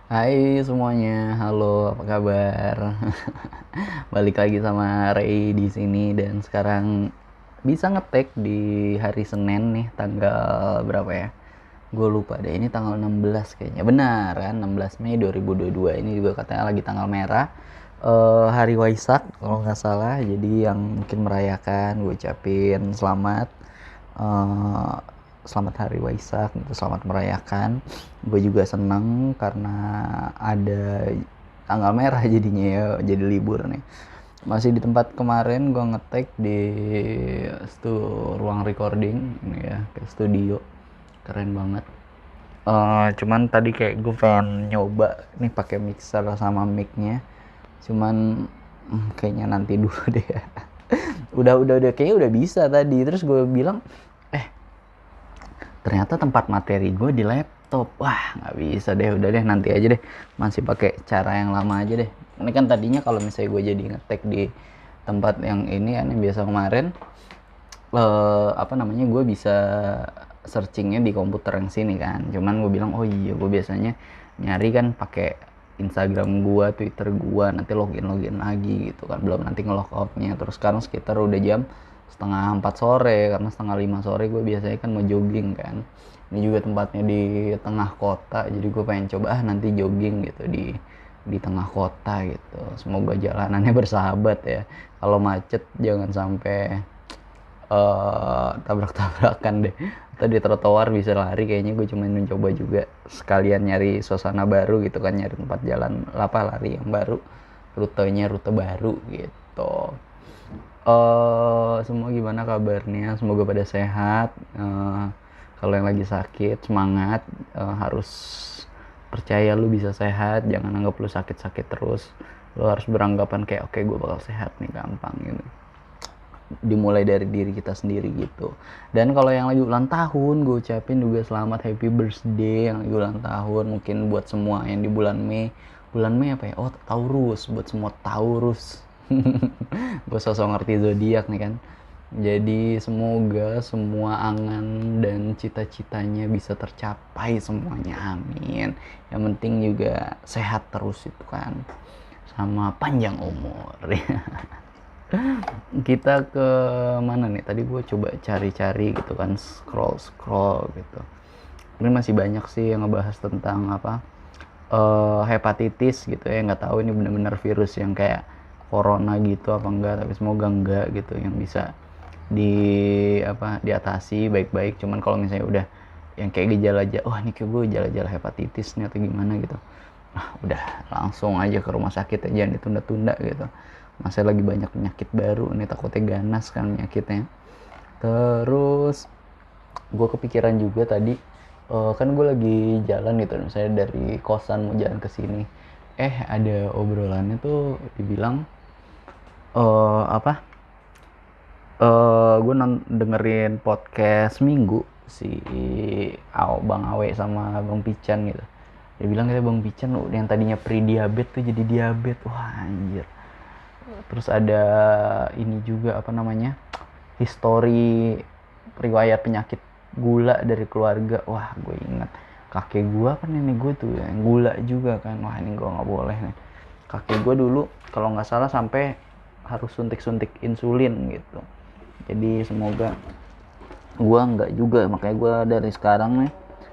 Hai semuanya, halo, apa kabar? Balik lagi sama Ray di sini dan sekarang bisa ngetek di hari Senin nih, tanggal berapa ya? Gue lupa deh, ini tanggal 16 kayaknya. Benar kan, 16 Mei 2022. Ini juga katanya lagi tanggal merah. Hari Waisak kalau nggak salah. Jadi yang mungkin merayakan, gue ucapin selamat. eh, Selamat Hari Waisak gitu, selamat merayakan. Gue juga seneng karena ada tanggal merah jadinya ya, jadi libur nih. Masih di tempat kemarin gue ngetek di ruang recording ini ya, kayak studio, keren banget. Cuman tadi kayak gue pengen nyoba nih pakai mixer sama micnya, cuman kayaknya nanti dulu deh ya. Udah kayaknya udah bisa tadi. Terus gue bilang, ternyata tempat materi gue di laptop. Wah, nggak bisa deh, udah deh nanti aja deh, masih pakai cara yang lama aja deh. Ini kan tadinya kalau misalnya gue jadi ngetek di tempat yang ini kan yang biasa kemarin, apa namanya, gue bisa searchingnya di komputer yang sini kan. Cuman gue bilang, oh iya, gue biasanya nyari kan pakai Instagram gue, Twitter gue, nanti login lagi gitu kan, belum nanti nge outnya. Terus sekarang sekitar udah jam setengah 4 sore, karena setengah 5 sore gue biasanya kan mau jogging kan. Ini juga tempatnya di tengah kota, jadi gue pengen coba nanti jogging gitu di tengah kota gitu. Semoga jalanannya bersahabat ya, kalau macet jangan sampai tabrak-tabrakan deh, atau di trotoar bisa lari. Kayaknya gue cuma mencoba juga sekalian nyari suasana baru gitu kan, nyari tempat jalan apa lari yang baru, rute baru gitu. Semua gimana kabarnya? Semoga pada sehat. Kalau yang lagi sakit semangat. Harus percaya lu bisa sehat. Jangan anggap lu sakit-sakit terus. Lu harus beranggapan kayak oke, gue bakal sehat nih, gampang gitu. Dimulai dari diri kita sendiri gitu. Dan kalau yang lagi ulang tahun, gue ucapin juga selamat happy birthday yang lagi ulang tahun. Mungkin buat semua yang di bulan Mei. Bulan Mei apa ya? Oh, Taurus. Buat semua Taurus. Gue sosok ngerti zodiak nih kan. Jadi semoga semua angan dan cita-citanya bisa tercapai semuanya, amin. Yang penting juga sehat terus itu kan, sama panjang umur. Kita ke mana nih? Tadi gue coba cari-cari gitu kan, scroll gitu. Ini masih banyak sih yang ngebahas tentang apa, hepatitis gitu ya. Nggak tahu ini benar-benar virus yang kayak corona gitu apa enggak, tapi semoga enggak gitu, yang bisa di apa, diatasi baik-baik. Cuman kalau misalnya udah yang kayak gejala aja, wah ini kayak gue gejala hepatitis nih atau gimana gitu, udah langsung aja ke rumah sakit ya, jangan ditunda-tunda gitu. Masih lagi banyak penyakit baru nih, takutnya ganas kan penyakitnya. Terus gue kepikiran juga tadi, kan gue lagi jalan gitu misalnya dari kosan mau jalan ke sini, ada obrolannya tuh dibilang, apa, gue dengerin podcast Minggu si Bang Awe sama Bang Pican gitu. Dia bilang kita Bang Pican yang tadinya pre-diabetes tuh jadi diabetes. Wah anjir. Terus ada ini juga apa namanya, histori riwayat penyakit gula dari keluarga. Wah gue ingat kakek gue kan, nenek gue tuh yang gula juga kan. Wah ini gue nggak boleh nih. Kakek gue dulu kalau nggak salah sampai harus suntik insulin gitu. Jadi semoga gue nggak juga, makanya gue dari sekarang nih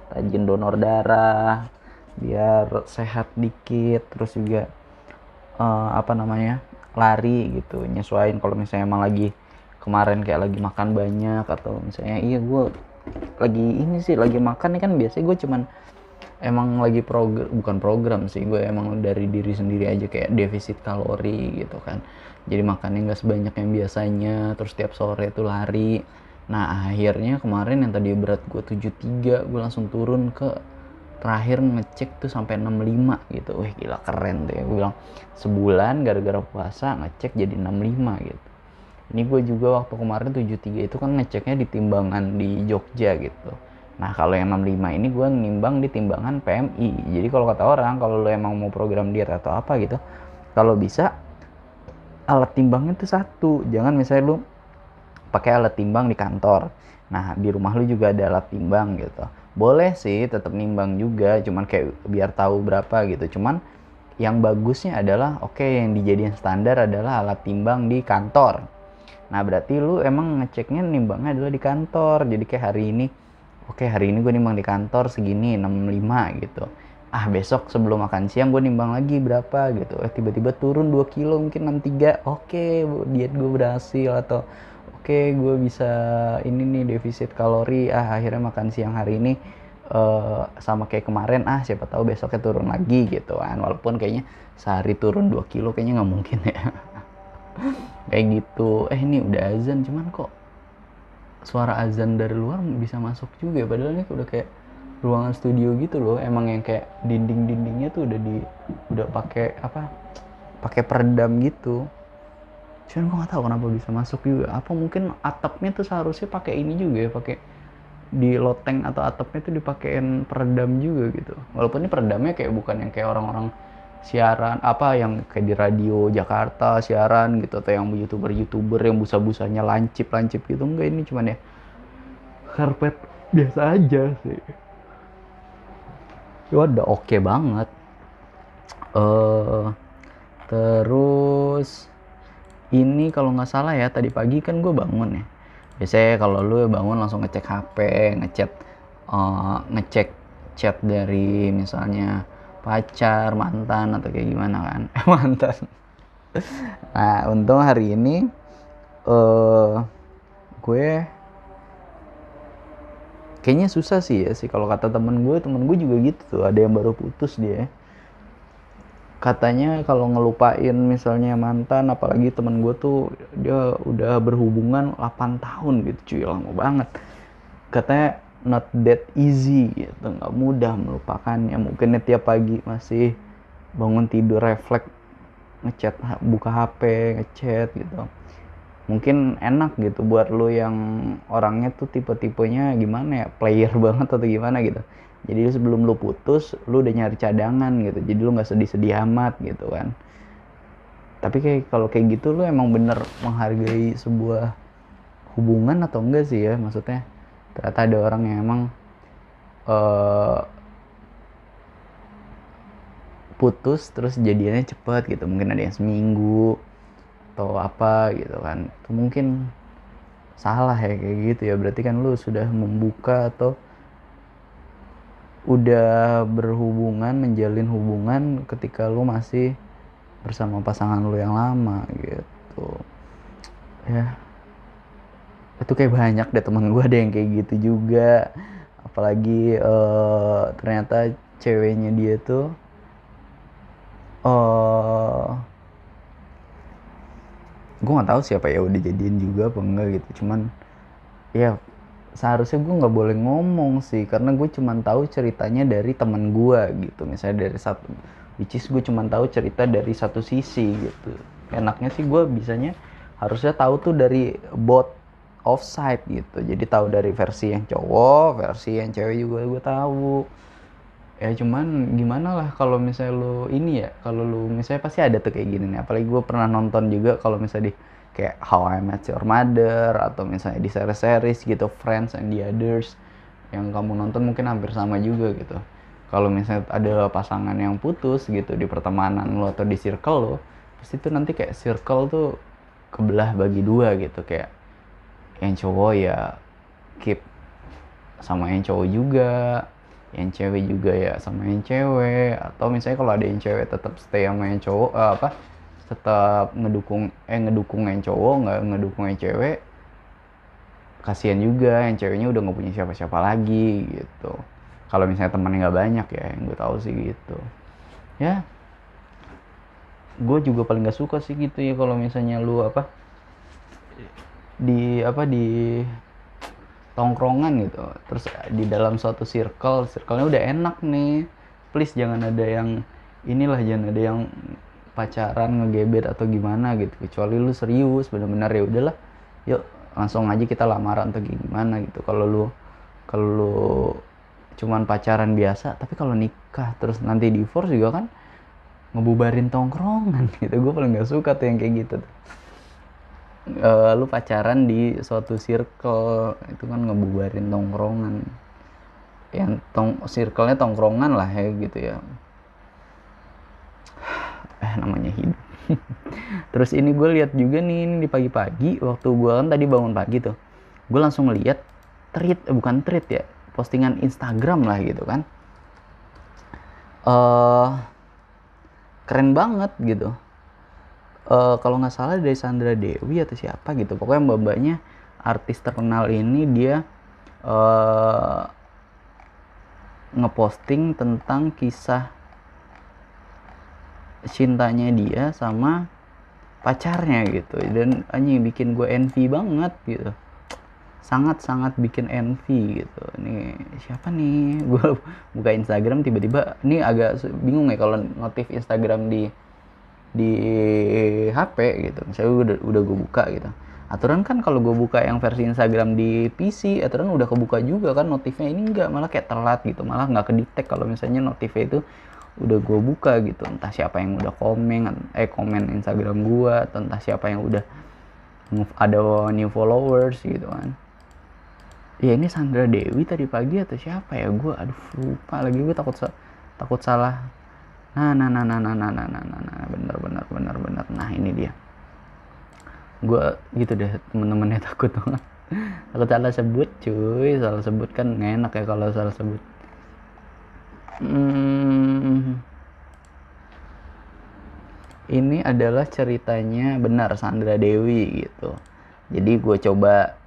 rajin donor darah biar sehat dikit. Terus juga apa namanya, lari gitu, nyesuaiin kalau misalnya emang lagi kemarin kayak lagi makan banyak, atau misalnya iya gue lagi ini sih lagi makan nih kan, biasanya gue cuman emang lagi bukan program sih, gue emang dari diri sendiri aja kayak defisit kalori gitu kan. Jadi makannya nggak sebanyak yang biasanya, terus tiap sore itu lari. Nah akhirnya kemarin yang tadi berat gue 73, gue langsung turun ke, terakhir ngecek tuh sampai 65 gitu. Wih gila, keren tuh ya. Gue bilang sebulan gara-gara puasa ngecek jadi 65 gitu. Ini gue juga waktu kemarin 73 itu kan ngeceknya di timbangan di Jogja gitu. Nah kalau yang 65 ini gue nimbang di timbangan PMI. Jadi kalau kata orang, kalau lo emang mau program diet atau apa gitu, kalau bisa alat timbangnya tuh satu. Jangan misalnya lu pakai alat timbang di kantor, nah di rumah lu juga ada alat timbang gitu. boleh sih tetap nimbang juga, cuman kayak biar tahu berapa gitu. Cuman yang bagusnya adalah oke, yang dijadiin standar adalah alat timbang di kantor. Nah berarti lu emang ngeceknya nimbangnya adalah di kantor. Jadi kayak hari ini, oke hari ini gue nimbang di kantor segini 65 gitu. Ah besok sebelum makan siang gue nimbang lagi berapa gitu. Tiba-tiba turun 2 kilo mungkin 63. Oke, diet gue berhasil. Atau oke gue bisa ini nih defisit kalori. Ah akhirnya makan siang hari ini sama kayak kemarin. Ah siapa tahu besoknya turun lagi gitu kan. Walaupun kayaknya sehari turun 2 kilo kayaknya nggak mungkin ya. Kayak gitu. Ini udah azan, cuman kok suara azan dari luar bisa masuk juga, padahal ini udah kayak ruangan studio gitu loh. Emang yang kayak dinding-dindingnya tuh udah pakai apa, pakai peredam gitu. Cuman gue nggak tahu kenapa bisa masuk juga. Apa mungkin atapnya tuh seharusnya pakai ini juga ya, pakai di loteng atau atapnya tuh dipakein peredam juga gitu. Walaupun ini peredamnya kayak bukan yang kayak orang-orang siaran apa yang kayak di radio Jakarta siaran gitu, atau yang youtuber yang busa-busanya lancip gitu. Enggak, ini cuman ya karpet biasa aja sih. Ya udah oke banget. Terus ini kalau nggak salah ya tadi pagi kan gue bangun ya. Biasanya kalau lu bangun langsung ngecek HP, ngecek chat dari misalnya pacar, mantan atau kayak gimana kan. Mantan. Nah untung hari ini gue kayaknya susah sih ya sih, kalau kata temen gue juga gitu tuh, ada yang baru putus dia. Katanya kalau ngelupain misalnya mantan, apalagi temen gue tuh dia udah berhubungan 8 tahun gitu cuy, lama banget. Katanya not that easy gitu, nggak mudah melupakannya. Mungkin tiap pagi masih bangun tidur refleks ngechat, buka HP ngechat gitu. Mungkin enak gitu buat lo yang orangnya tuh tipe-tipenya gimana ya, player banget atau gimana gitu. Jadi sebelum lo putus lo udah nyari cadangan gitu, jadi lo nggak sedih-sedih amat gitu kan. Tapi kayak kalau kayak gitu lo emang bener menghargai sebuah hubungan atau enggak sih ya, maksudnya ternyata ada orang yang emang putus terus jadiannya cepet gitu, mungkin ada yang seminggu atau apa gitu kan. Itu mungkin salah ya kayak gitu ya, berarti kan lu sudah membuka atau udah berhubungan, menjalin hubungan ketika lu masih bersama pasangan lu yang lama gitu ya. Itu kayak banyak deh temen gue ada yang kayak gitu juga, apalagi ternyata ceweknya dia tuh gue nggak tahu siapa ya, udah jadian juga apa enggak gitu. Cuman ya seharusnya gue nggak boleh ngomong sih, karena gue cuman tahu ceritanya dari teman gue gitu, misalnya dari satu, which is gue cuman tahu cerita dari satu sisi gitu. Enaknya sih gue bisanya harusnya tahu tuh dari both of side gitu, jadi tahu dari versi yang cowok, versi yang cewek juga gue tahu ya. Cuman gimana lah kalau misalnya lu ini ya, kalau lu misalnya pasti ada tuh kayak gini nih, apalagi gue pernah nonton juga kalau misalnya di kayak How I Met Your Mother atau misalnya di series gitu Friends and the Others yang kamu nonton, mungkin hampir sama juga gitu. Kalau misalnya ada pasangan yang putus gitu di pertemanan lo atau di circle lo, pasti tuh nanti kayak circle tuh kebelah bagi dua gitu, kayak yang cowok ya keep sama yang cowok juga, yang cewek juga ya sama yang cewek. Atau misalnya kalau ada yang cewek tetap stay sama yang cowok, tetap ngedukung yang cowok, nggak ngedukung yang cewek. Kasian juga yang ceweknya udah nggak punya siapa-siapa lagi gitu. Kalau misalnya temannya nggak banyak ya, yang gue tahu sih gitu ya. Gue juga paling nggak suka sih gitu ya kalau misalnya lu di tongkrongan gitu, terus di dalam suatu circle-nya udah enak nih, please jangan ada yang inilah, jangan ada yang pacaran ngegebet atau gimana gitu, kecuali lu serius bener-bener ya udahlah, yuk langsung aja kita lamaran atau gimana gitu. Kalau lu cuman pacaran biasa, tapi kalau nikah terus nanti divorce juga kan ngebubarin tongkrongan gitu. Gue paling nggak suka tuh yang kayak gitu tuh. Lu pacaran di suatu circle itu kan ngebubarin tongkrongan. yang circle-nya tongkrongan lah ya gitu ya, namanya hidup. Terus ini gue lihat juga nih, ini di pagi-pagi waktu gue kan tadi bangun pagi tuh, gue langsung lihat bukan tweet ya, postingan Instagram lah gitu kan, keren banget gitu. Kalau nggak salah dari Sandra Dewi atau siapa gitu, pokoknya mbak-mbaknya artis terkenal ini, dia ngeposting tentang kisah cintanya dia sama pacarnya gitu, dan anjing bikin gue envy banget gitu, sangat bikin envy gitu. Nih siapa nih, gue buka Instagram tiba-tiba ini agak bingung ya kalau notif Instagram di HP gitu. Misalnya udah gue buka gitu, aturan kan kalau gue buka yang versi Instagram di PC, aturan udah kebuka juga kan notifnya, ini enggak, malah kayak telat gitu, malah nggak kedetek kalau misalnya notifnya itu udah gue buka gitu. Entah siapa yang udah komen Instagram gue, atau entah siapa yang udah ada new followers gitu kan. Ya ini Sandra Dewi tadi pagi atau siapa ya, gue aduh lupa lagi, gue takut salah. Nah, bener. Nah ini dia, gue gitu deh, temen-temennya takut banget. Takut salah sebut cuy, salah sebut kan nggak enak ya kalau salah sebut. Ini adalah ceritanya benar Sandra Dewi gitu. Jadi gue coba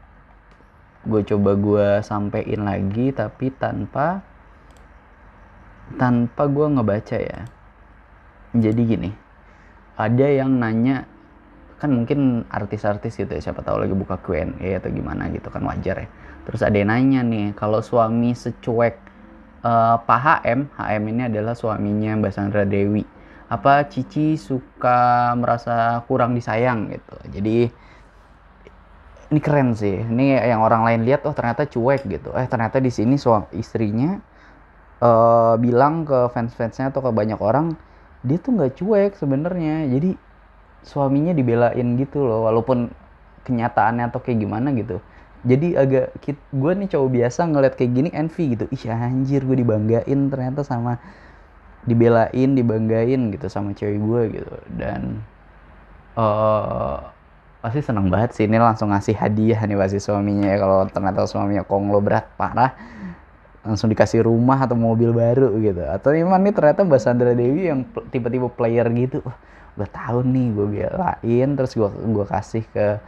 gue sampein lagi, tapi tanpa gue ngebaca ya. Jadi gini, ada yang nanya, kan mungkin artis-artis gitu ya, siapa tahu lagi buka Q&A atau gimana gitu kan, wajar ya. Terus ada yang nanya nih, kalau suami secuek Pak HM ini adalah suaminya Mbak Sandra Dewi, apa Cici suka merasa kurang disayang gitu. Jadi ini keren sih, ini yang orang lain lihat, oh ternyata cuek gitu, ternyata di sini istrinya bilang ke fans-fansnya atau ke banyak orang, dia tuh nggak cuek sebenarnya, jadi suaminya dibelain gitu loh, walaupun kenyataannya atau kayak gimana gitu. Jadi agak, gue nih cowok biasa ngeliat kayak gini envy gitu, ih anjir gue dibanggain ternyata sama, dibanggain gitu sama cewek gue gitu. Dan pasti seneng banget sih, ini langsung ngasih hadiah nih pasti suaminya ya, kalau ternyata suaminya konglomerat parah, langsung dikasih rumah atau mobil baru gitu. Atau emang nih ternyata Mbak Sandra Dewi yang tiba-tiba player gitu, gue tahu nih, gue belain terus gue kasih ke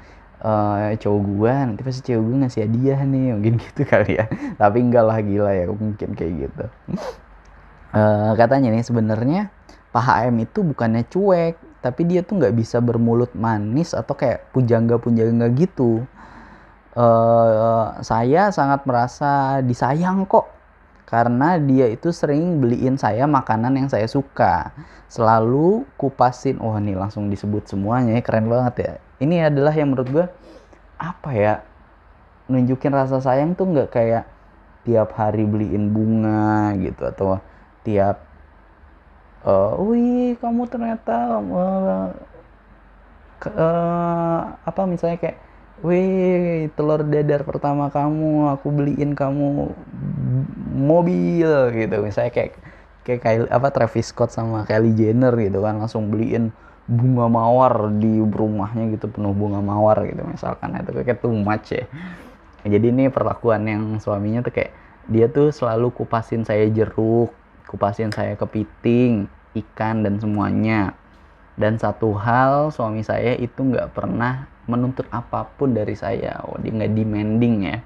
cowok gue, nanti pasti cowok gue ngasih hadiah nih, mungkin gitu kali ya. Tapi enggak lah, gila ya mungkin kayak gitu. Katanya nih sebenarnya Pak HM itu bukannya cuek, tapi dia tuh nggak bisa bermulut manis atau kayak pujangga gitu. Saya sangat merasa disayang kok, karena dia itu sering beliin saya makanan yang saya suka, selalu kupasin. Wah nih langsung disebut semuanya, keren banget ya. Ini adalah yang menurut gue, apa ya, nunjukin rasa sayang tuh nggak kayak tiap hari beliin bunga gitu, atau tiap wih kamu ternyata apa misalnya kayak, wih telur dadar pertama kamu, aku beliin kamu mobil gitu, misalnya kayak apa Travis Scott sama Kylie Jenner gitu kan, langsung beliin bunga mawar di rumahnya gitu, penuh bunga mawar gitu misalkan. Itu kayak too much ya. Jadi ini perlakuan yang suaminya tuh kayak, dia tuh selalu kupasin saya jeruk, kupasin saya kepiting, ikan dan semuanya. Dan satu hal, suami saya itu nggak pernah menuntut apapun dari saya. Dia nggak demanding ya.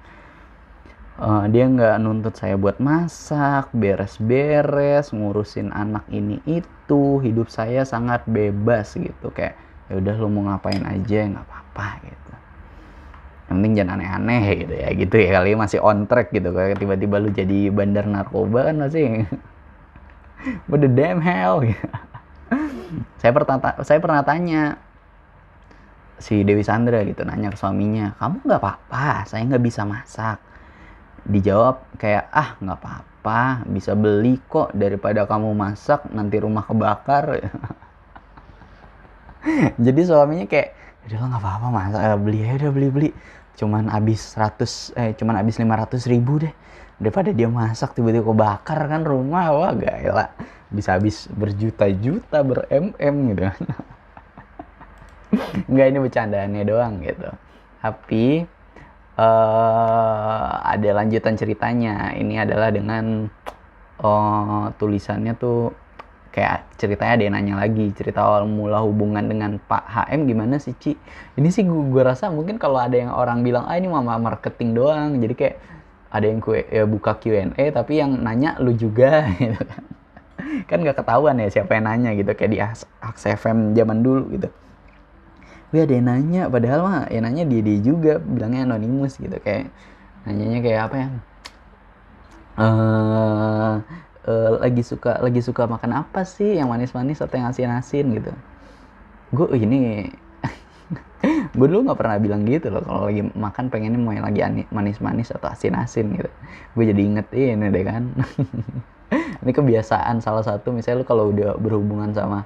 Dia nggak nuntut saya buat masak, beres-beres, ngurusin anak ini itu. Hidup saya sangat bebas gitu, kayak ya udah lu mau ngapain aja nggak apa-apa gitu. Yang penting jangan aneh-aneh gitu ya, gitu ya kali, masih on track gitu. Kayak tiba-tiba lu jadi bandar narkoba kan masih what the damn hell gitu. Saya pernah tanya, si Dewi Sandra gitu nanya ke suaminya, kamu nggak apa-apa saya nggak bisa masak? Dijawab kayak, nggak apa-apa, bisa beli kok, daripada kamu masak nanti rumah kebakar. Jadi suaminya kayak, udah nggak apa-apa masak, beli aja, udah beli, cuman habis 500.000 deh, daripada dia masak tiba-tiba kebakar kan rumah, wah gila, bisa habis berjuta-juta, ber-mm gitu. Enggak, ini bercandaannya doang gitu. Tapi ada lanjutan ceritanya. Ini adalah dengan tulisannya tuh kayak ceritanya ada yang nanya lagi, cerita awal mula hubungan dengan Pak HM gimana sih Ci? Ini sih gue rasa mungkin kalau ada yang orang bilang ini mama marketing doang, jadi kayak ada yang buka Q&A tapi yang nanya lu juga gitu kan nggak ketahuan ya siapa yang nanya gitu, kayak di Aks FM zaman dulu gitu. Wih ada yang nanya, padahal mah yang nanya dia juga bilangnya anonimus gitu, kayak nanyanya kayak apa ya, lagi suka makan apa sih, yang manis-manis atau yang asin-asin gitu. Gue ini gue dulu nggak pernah bilang gitu loh, kalau lagi makan pengennya mau yang lagi manis-manis atau asin-asin gitu. Gue jadi inget ini deh kan. Ini kebiasaan salah satu, misalnya lu kalau udah berhubungan sama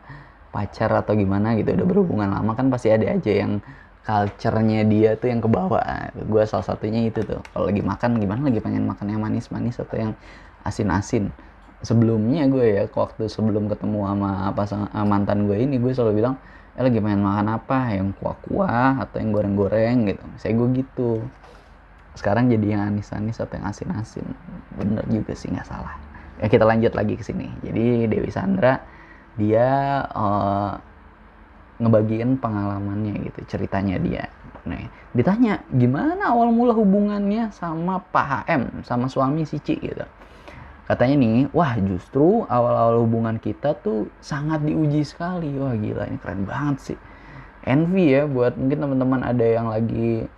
pacar atau gimana gitu, udah berhubungan lama kan pasti ada aja yang culture-nya dia tuh yang kebawa. Gue salah satunya itu tuh, kalau lagi makan gimana, lagi pengen makan yang manis-manis atau yang asin-asin. Sebelumnya gue ya, waktu sebelum ketemu sama mantan gue ini, gue selalu bilang lagi pengen makan apa, yang kuah-kuah atau yang goreng-goreng gitu. Saya gue gitu. Sekarang jadi yang anis-anis atau yang asin-asin. Bener juga sih, nggak salah. Ya kita lanjut lagi ke sini. Jadi Dewi Sandra dia ngebagiin pengalamannya gitu, ceritanya dia. Nih, ditanya gimana awal mula hubungannya sama Pak HM, sama suami si Ci gitu. Katanya nih, wah justru awal-awal hubungan kita tuh sangat diuji sekali. Wah gila, ini keren banget sih. Envy ya buat mungkin teman-teman ada yang lagi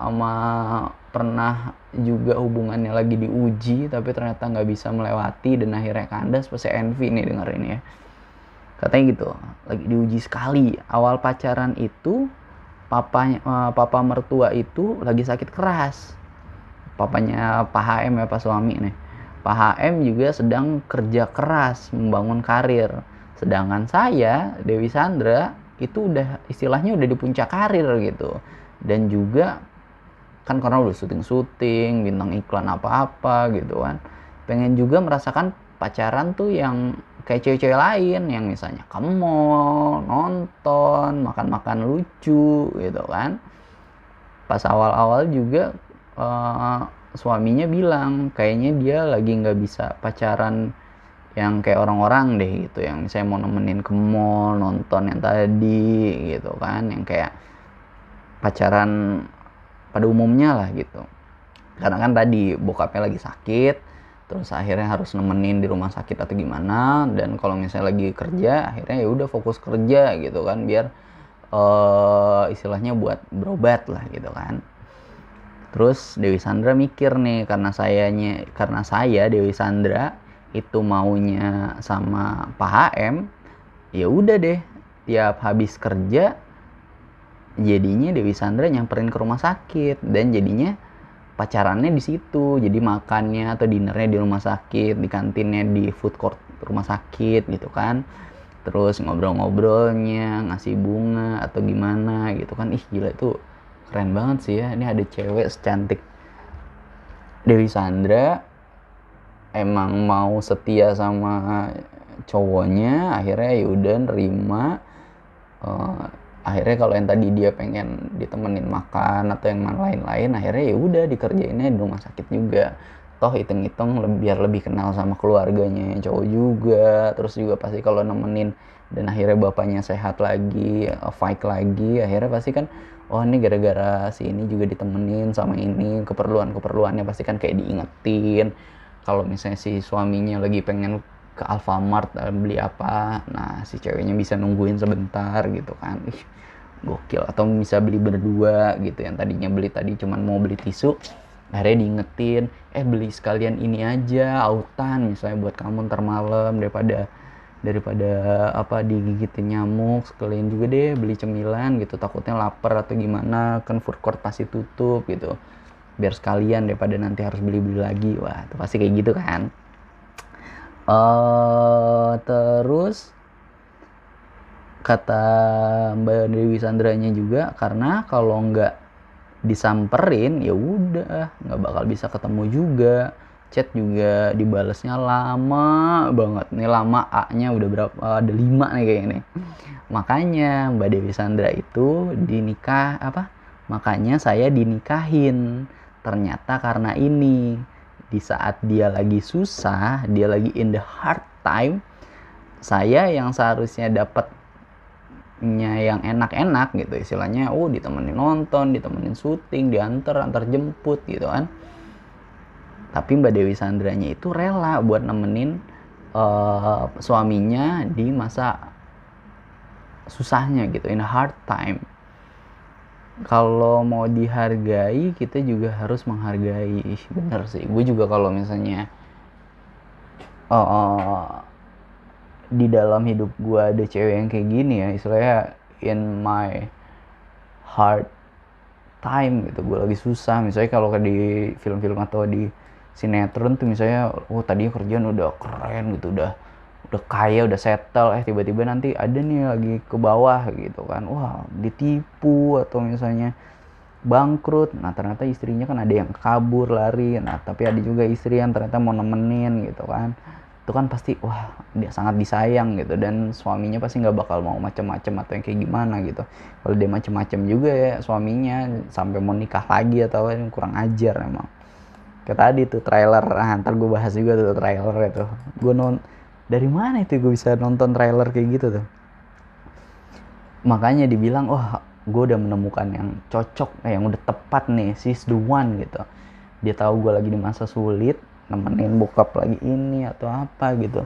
sama pernah juga hubungannya lagi diuji tapi ternyata nggak bisa melewati dan akhirnya kandas, pasti envy nih dengerin ya. Katanya gitu, lagi diuji sekali. Awal pacaran itu papa mertua itu lagi sakit keras. Papanya Pak HM ya, Pak suami nih. Pak HM juga sedang kerja keras membangun karir. Sedangkan saya, Dewi Sandra, itu udah istilahnya udah di puncak karir gitu. Dan juga kan karena udah syuting, bintang iklan apa-apa gitu kan. Pengen juga merasakan pacaran tuh yang kayak cewek-cewek lain, yang misalnya ke mall, nonton, makan-makan lucu gitu kan. Pas awal-awal juga suaminya bilang kayaknya dia lagi nggak bisa pacaran yang kayak orang-orang deh gitu, yang misalnya mau nemenin ke mall, nonton yang tadi gitu kan, yang kayak pacaran pada umumnya lah gitu. Karena kan tadi bokapnya lagi sakit, terus akhirnya harus nemenin di rumah sakit atau gimana, dan kalau misalnya lagi kerja akhirnya ya udah fokus kerja gitu kan, biar istilahnya buat berobat lah gitu kan. Terus Dewi Sandra mikir nih, karena saya Dewi Sandra itu maunya sama Pak HM, ya udah deh tiap habis kerja jadinya Dewi Sandra nyamperin ke rumah sakit, dan jadinya pacarannya di situ. Jadi makannya atau dinernya di rumah sakit, di kantinnya di food court rumah sakit gitu kan. Terus ngobrol-ngobrolnya, ngasih bunga atau gimana gitu kan. Ih gila, itu keren banget sih ya. Ini ada cewek secantik Dewi Sandra emang mau setia sama cowoknya, akhirnya ya udah nerima. Akhirnya kalau yang tadi dia pengen ditemenin makan atau yang lain-lain, akhirnya ya udah dikerjainnya di rumah sakit juga. Toh hitung-hitung biar lebih kenal sama keluarganya yang cowok juga. Terus juga pasti kalau nemenin dan akhirnya bapaknya sehat lagi, fight lagi, akhirnya pasti kan oh ini gara-gara si ini juga ditemenin sama ini, keperluannya pasti kan kayak diingetin. Kalau misalnya si suaminya lagi pengen ke Alfamart beli apa, nah si ceweknya bisa nungguin sebentar gitu kan. Ih, gokil. Atau bisa beli berdua gitu, yang tadinya beli tadi cuman mau beli tisu, akhirnya diingetin, beli sekalian ini aja, autan misalnya buat kamu ntar malam, daripada apa digigitin nyamuk, sekalian juga deh beli cemilan gitu, takutnya lapar atau gimana kan, food court pasti tutup gitu, biar sekalian daripada nanti harus beli-beli lagi. Wah itu pasti kayak gitu kan. Terus kata Mbak Dewi Sandranya juga, karena kalau nggak disamperin ya udah nggak bakal bisa ketemu juga. chat juga dibalasnya lama banget. Nih lama A-nya udah berapa, ada 5 nih kayaknya nih. Makanya Mbak Dewi Sandra itu makanya saya dinikahin. Ternyata karena ini, di saat dia lagi susah, dia lagi in the hard time, saya yang seharusnya dapatnya yang enak-enak gitu istilahnya, ditemenin nonton, ditemenin syuting, antar jemput gitu kan. Tapi Mbak Dewi Sandranya itu rela buat nemenin suaminya di masa susahnya gitu, in a hard time. Kalau mau dihargai, kita juga harus menghargai. Bener sih, gue juga kalau misalnya di dalam hidup gue ada cewek yang kayak gini ya, istilahnya in my hard time gitu, gue lagi susah. Misalnya kalau di film-film atau di sinetron tuh misalnya, tadinya kerjaan udah keren gitu, udah kaya, udah settle, tiba-tiba nanti ada nih lagi ke bawah gitu kan, ditipu atau misalnya bangkrut. Nah ternyata istrinya kan ada yang kabur lari, nah tapi ada juga istri yang ternyata mau nemenin gitu kan. Itu kan pasti dia sangat disayang gitu, dan suaminya pasti nggak bakal mau macem-macem atau yang kayak gimana gitu. Kalau dia macem-macem juga ya suaminya sampai mau nikah lagi atau kurang ajar emang. Kayak tadi tuh trailer, ntar gue bahas juga tuh trailer itu. Gue dari mana itu gue bisa nonton trailer kayak gitu tuh. Makanya dibilang, gue udah menemukan yang cocok, yang udah tepat nih, she's the one gitu. Dia tahu gue lagi di masa sulit, nemenin bokap lagi ini atau apa gitu,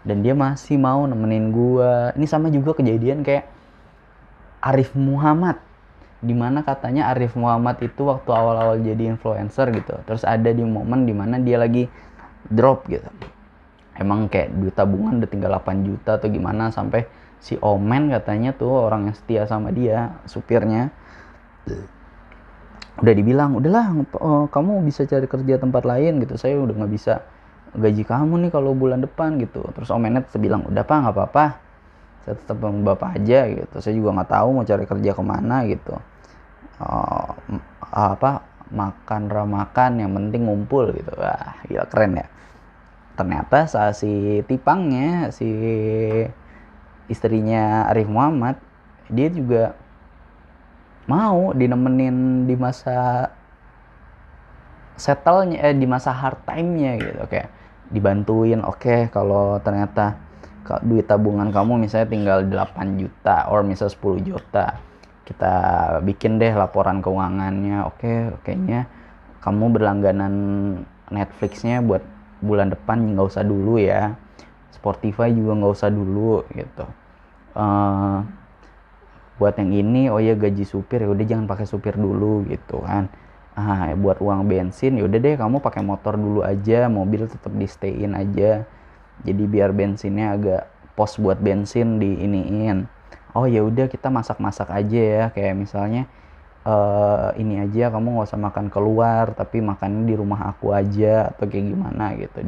dan dia masih mau nemenin gue. Ini sama juga kejadian kayak Arif Muhammad, dimana katanya Arif Muhammad itu waktu awal-awal jadi influencer gitu, terus ada di momen dimana dia lagi drop gitu. Emang kayak duit tabungan udah tinggal 8 juta atau gimana, sampai si Omen katanya tuh orang yang setia sama dia, supirnya, udah dibilang, udahlah kamu bisa cari kerja tempat lain gitu, saya udah nggak bisa gaji kamu nih kalau bulan depan gitu. Terus Omennya tetap bilang, udah pak nggak apa-apa, saya tetap sama bapak aja gitu, saya juga nggak tahu mau cari kerja kemana gitu. Makan ramakan yang penting ngumpul gitu. Wah gila, keren ya. Ternyata saat si Tipangnya, si istrinya Arif Muhammad, dia juga mau dinemenin di masa settle-nya, di masa hard time-nya gitu. Kayak dibantuin, kalau ternyata duit tabungan kamu misalnya tinggal 8 juta or misalnya 10 juta, kita bikin deh laporan keuangannya. Kayaknya kamu berlangganan Netflix-nya buat bulan depan nggak usah dulu ya, Spotify juga nggak usah dulu gitu. Buat yang ini, gaji supir ya udah jangan pakai supir dulu gitu kan. Buat uang bensin ya udah deh kamu pakai motor dulu aja, mobil tetap di stay-in aja, jadi biar bensinnya agak pos buat bensin di iniin. Ya udah kita masak-masak aja ya, kayak misalnya ini aja, kamu nggak usah makan keluar tapi makannya di rumah aku aja atau kayak gimana gitu.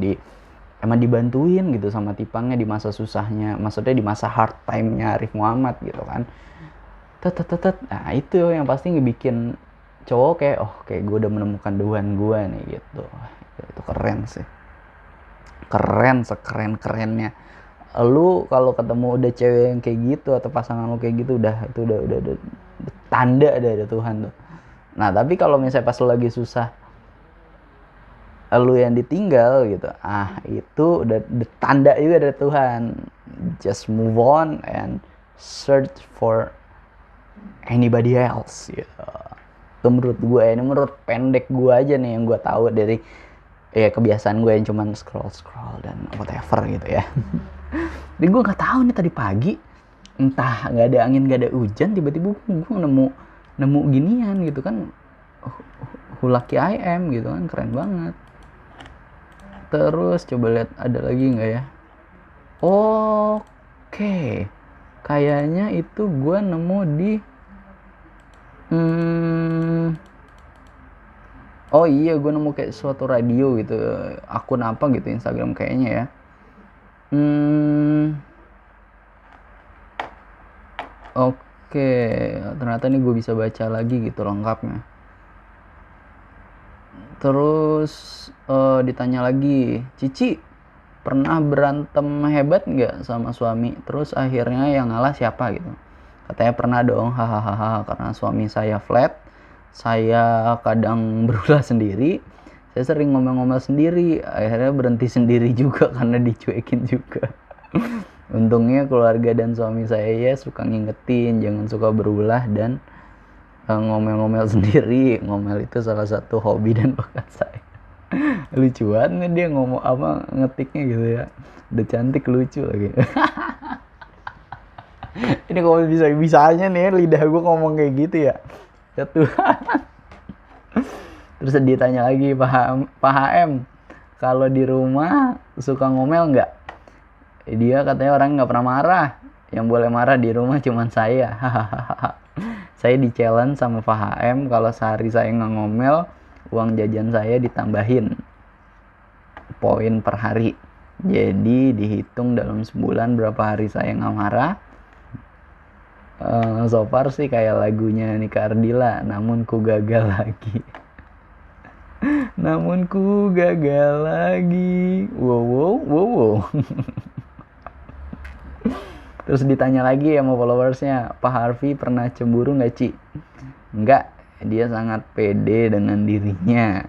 Emang dibantuin gitu sama Tipangnya di masa susahnya, maksudnya di masa hard time-nya Arif Muhammad gitu kan. Nah itu yang pasti ngebikin cowok kayak gue udah menemukan the one gue nih gitu. Itu keren sih, keren sekeren-kerennya. Lu kalau ketemu udah cewek yang kayak gitu atau pasangan lu kayak gitu, udah tanda ada Tuhan tuh. Nah tapi kalau misalnya pas lu lagi susah, lu yang ditinggal gitu, itu udah tanda juga dari Tuhan. Just move on and search for anybody else gitu. Itu menurut gue, ini menurut pendek gue aja nih yang gue tahu dari kebiasaan gue yang cuman scroll dan whatever gitu ya. Tapi gue nggak tahu nih, tadi pagi entah nggak ada angin nggak ada hujan, tiba-tiba gue nemu ginian gitu kan. Who lucky I am gitu kan, keren banget. Terus coba lihat ada lagi nggak ya. Kayaknya itu gue nemu di gue nemu kayak suatu radio gitu, akun apa gitu Instagram kayaknya ya. Ternyata nih gue bisa baca lagi gitu lengkapnya. Terus ditanya lagi, Cici pernah berantem hebat nggak sama suami? Terus akhirnya yang ngalah siapa gitu? Katanya pernah dong, hahaha, karena suami saya flat, saya kadang berulah sendiri, saya sering ngomel-ngomel sendiri, akhirnya berhenti sendiri juga karena dicuekin juga. Untungnya keluarga dan suami saya ya suka ngingetin jangan suka berulah dan ngomel-ngomel sendiri. Ngomel itu salah satu hobi dan bakat saya. Lucu banget nih dia ngomong apa ngetiknya gitu ya, udah cantik lucu lagi. Ini kalau bisa-bisanya nih lidah gue ngomong kayak gitu ya, ya Tuhan. Terus ditanya lagi, Pak HM kalau di rumah suka ngomel nggak? Dia katanya orang nggak pernah marah, yang boleh marah di rumah cuman saya. Saya di challenge sama Pak HM kalau sehari saya nggak ngomel, uang jajan saya ditambahin poin per hari. Jadi dihitung dalam sebulan berapa hari saya nggak marah. So far sih kayak lagunya Nika Ardila, namun ku gagal lagi. Namun ku gagal lagi. Wow. Terus ditanya lagi sama followersnya, Pak Harvey pernah cemburu nggak Ci? Enggak, dia sangat pede dengan dirinya.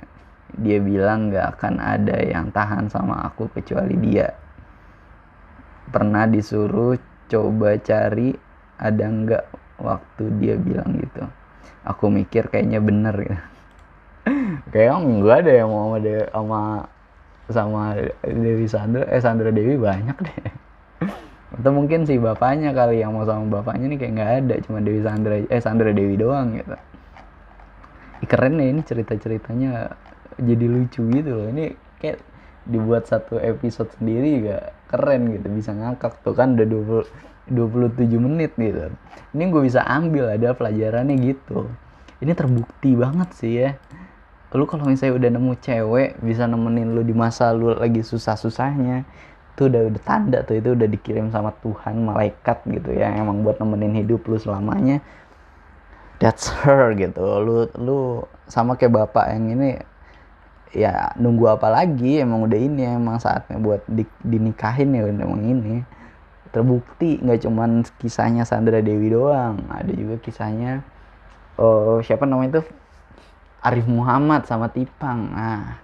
Dia bilang nggak akan ada yang tahan sama aku kecuali dia. Pernah disuruh coba cari ada nggak waktu dia bilang gitu. Aku mikir kayaknya bener ya. Kayaknya enggak ada yang mau sama Dewi Sandra Dewi banyak deh. Atau mungkin si bapaknya kali yang mau sama bapaknya nih kayak nggak ada, cuma Sandra Dewi doang gitu. Keren nih ini cerita-ceritanya jadi lucu gitu loh. Ini kayak dibuat satu episode sendiri juga keren gitu, bisa ngakak tuh kan udah 27 menit gitu. Ini gue bisa ambil ada pelajarannya gitu. Ini terbukti banget sih ya. Lu kalau misalnya udah nemu cewek bisa nemenin lu di masa lu lagi susah-susahnya, itu udah tanda tuh, itu udah dikirim sama Tuhan, malaikat gitu ya, emang buat nemenin hidup lu selamanya. That's her gitu. Lu sama kayak bapak yang ini ya, nunggu apa lagi, emang udah ini emang saatnya buat dinikahin ya, emang ini terbukti. Nggak cuman kisahnya Sandra Dewi doang, ada juga kisahnya siapa namanya tuh, Arif Muhammad sama Tipang. Nah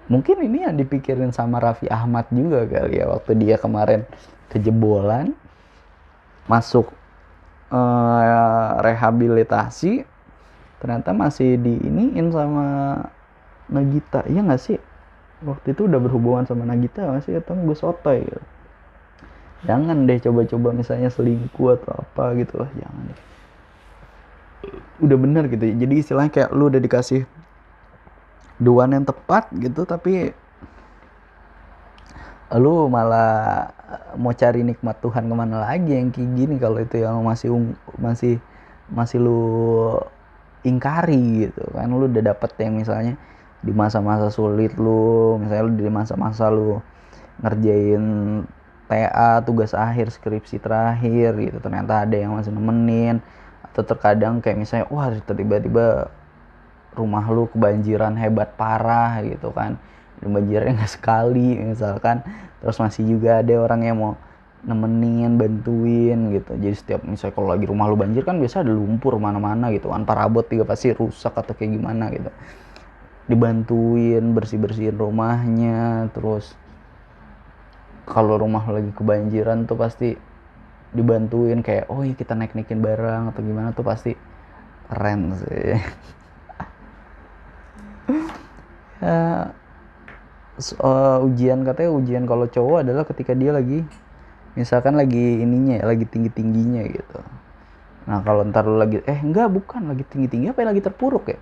mungkin ini yang dipikirin sama Raffi Ahmad juga kali ya, waktu dia kemarin kejebolan masuk rehabilitasi, ternyata masih diiniin sama Nagita. Iya nggak sih, waktu itu udah berhubungan sama Nagita masih, atau gue sotoy gitu. Jangan deh coba-coba misalnya selingkuh atau apa gitu lah, jangan deh. Udah bener gitu, jadi istilahnya kayak lu udah dikasih duaan yang tepat gitu, tapi lu malah mau cari nikmat Tuhan kemana lagi yang kayak gini, kalau itu yang masih lu ingkari gitu kan. Lu udah dapet yang misalnya di masa-masa sulit lu, misalnya lu di masa-masa lu ngerjain TA, tugas akhir, skripsi terakhir gitu, ternyata ada yang masih nemenin. Atau terkadang kayak misalnya wah tiba-tiba rumah lu kebanjiran hebat parah gitu kan, banjirnya nggak sekali misalkan, terus masih juga ada orang yang mau nemenin, bantuin gitu. Jadi setiap misalnya kalau lagi rumah lu banjir kan biasa ada lumpur mana-mana gitu kan, parabot juga pasti rusak atau kayak gimana gitu, dibantuin bersih-bersihin rumahnya. Terus kalau rumah lu lagi kebanjiran tuh pasti dibantuin kayak oh iya kita naik-naikin barang atau gimana, tuh pasti keren sih. Ya, katanya ujian kalau cowok adalah ketika dia lagi misalkan lagi ininya, lagi tinggi-tingginya gitu. Nah kalau ntar lu lagi bukan lagi tinggi-tinggi, apa ya, lagi terpuruk ya.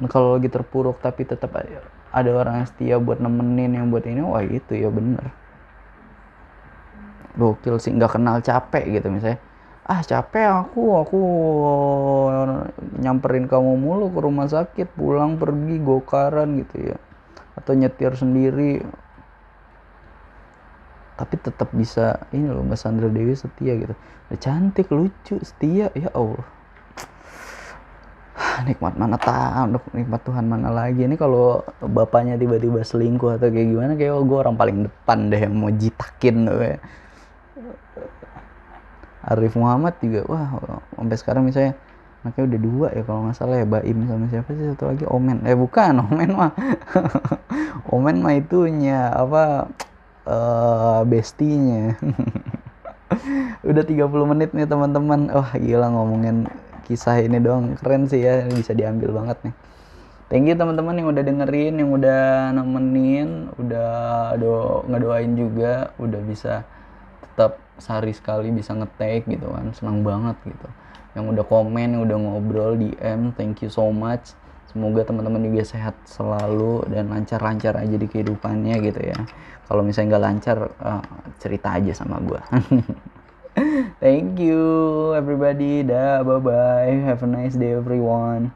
Nah, kalau lagi terpuruk tapi tetap ada orang yang setia buat nemenin, yang buat ini, wah itu ya bener gokil sih. Nggak kenal capek gitu, misalnya capek aku nyamperin kamu mulu ke rumah sakit, pulang pergi gokaran gitu ya, atau nyetir sendiri, tapi tetap bisa ini loh, Mbak Sandra Dewi setia gitu, udah cantik, lucu, setia, ya Allah. nikmat mana tahu, nikmat Tuhan mana lagi. Ini kalau bapaknya tiba-tiba selingkuh atau kayak gimana, kayak gue orang paling depan deh yang mau jitakin tuh kayak. Arif Muhammad juga, wah sampai sekarang misalnya anaknya udah 2 ya kalau nggak salah ya, Baim sama siapa sih satu lagi, Omen, bukan Omen mah Omen mah itunya apa, bestinya. Udah 30 menit nih teman-teman. Wah gila, ngomongin kisah ini doang keren sih ya, bisa diambil banget nih. Thank you teman-teman yang udah dengerin, yang udah nemenin, udah ngedoain juga, udah bisa tetap sehari sekali bisa nge-tag gitu kan, senang banget gitu. Yang udah komen, yang udah ngobrol DM, thank you so much. Semoga teman-teman juga sehat selalu dan lancar-lancar aja di kehidupannya gitu ya. Kalau misalnya nggak lancar, cerita aja sama gue. Thank you everybody, dah, bye bye, have a nice day everyone.